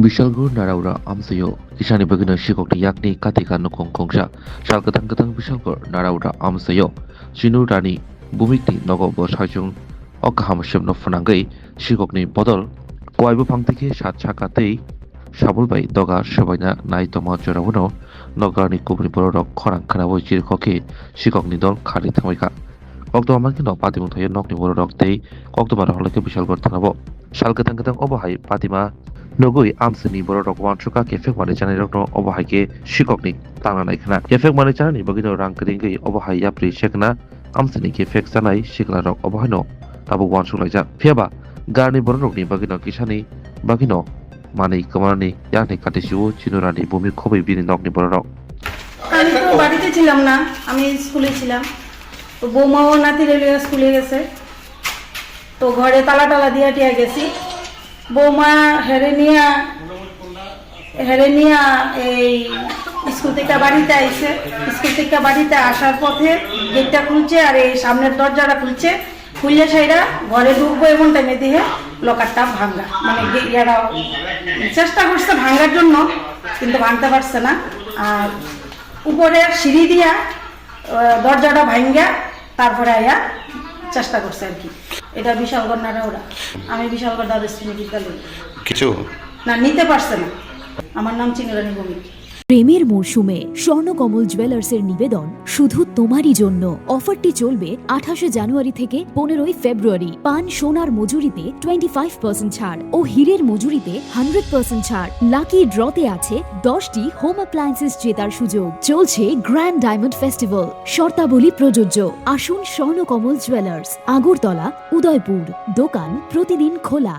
Bishalgur Naraura Amsayo, Kishani Bagina Shikok Yakni Katika Nukong Kongsha, Shalkatang Katang Bishalgur Naraura Amsayo, Shinu Rani, Bumiti Nogo Boshajung, Okaham no Fanangai, Shikokni Bodol, Kwaibu Pangtiki Shat Chakatei, Shabulbai Doga Shabana Naitoma Jorawano, Nogani Kubni Borok Koran Kanawo Jirkoki, Shikokni Don Kali Tamika. Oktomakin no Patimuntayo Nokni Borok Day, Oktober Holake Bishalgur Tanabo, Shalkatang Katang Obahai, Patima. Nogui Amsani Borok Wanchuka Kefek Manachanok Obahake Shikokni Tana Naikana Kefek Manachani Bagino Rankringi Obahai Yapri Shekna Amsani Kefek Sanai Shiklarok Obahano Tabu Wanchulaja Piaba Garni Borokni Bagino Kishani Bagino Mani Kamani Yani Katishu Chinurani Bumi Kobe Bini Nokni Borok আমি তো বাড়িতে ছিলাম না, আমি স্কুলে ছিলাম। তো বৌমাও নাতি রেলওয়ে স্কুলে গেছে, তো ঘরে তালা টালা দিয়া টিয়া গেছি। বৌমা হেরে নিয়া এই স্কুল থেকে বাড়িতে আইছে। স্কুল থেকে বাড়িতে আসার পথে গেটটা খুলছে আর এই সামনের দরজাটা খুলছে, খুললে সাইরা ঘরে ঢুকবো এমন টাইমে দিয়ে লকারটা ভাঙা, মানে ইয়ারা চেষ্টা করছে ভাঙার জন্য কিন্তু ভাঙতে পারছে না। আর উপরে সিঁড়ি দিয়া দরজাটা ভাঙ্গা তারপরে আয়া চেষ্টা করছে আর কি। এটা বিশালগড় নারাউড়া, আমি বিশালগড় দ্বাদশ শ্রেণী বিদ্যালয়। কিছু না নিতে পারছে না। আমার নাম চিনুরানী ভৌমিক। প্রেমের মরশুমে স্বর্ণকমল জুয়েলার্সের নিবেদন শুধু তোমারই জন্য। অফারটি চলবে 28 জানুয়ারি থেকে 15 ফেব্রুয়ারি। পান সোনার মজুরিতে 25% ছাড় ও হীরের মজুরিতে 100% ছাড়। লাকি ড্রতে আছে 10টি হোম অ্যাপ্লায়েন্সেস জেতার সুযোগ। চলছে গ্র্যান্ড ডায়মন্ড ফেস্টিভ্যাল, শর্তাবলী প্রযোজ্য। আসুন স্বর্ণকমল জুয়েলার্স, আগরতলা, উদয়পুর। দোকান প্রতিদিন খোলা।